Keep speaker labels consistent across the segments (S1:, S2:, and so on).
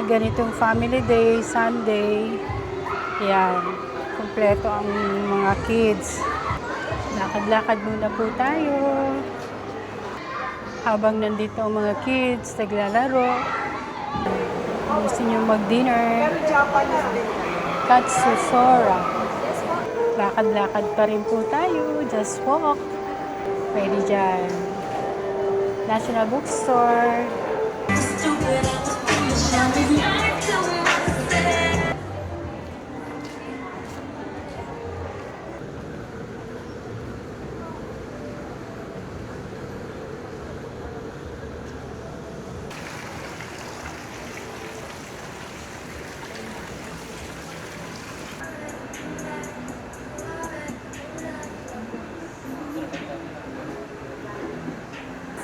S1: ganitong family day, Sunday, yan, kumpleto ang mga kids. Lakad-lakad muna po tayo. Habang nandito ang mga kids, naglalaro. Gusto nyo mag-dinner. Katsusora. Lakad-lakad pa rin po tayo. Just walk. Pwede dyan. National Bookstore.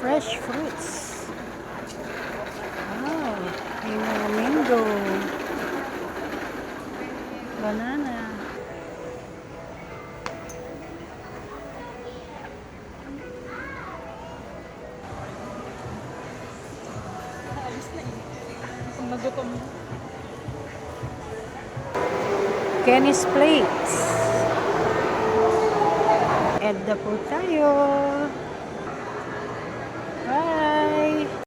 S1: Fresh fruits. Wow, may mga mango. Banana. Kenny's Plates. Edda po tayo.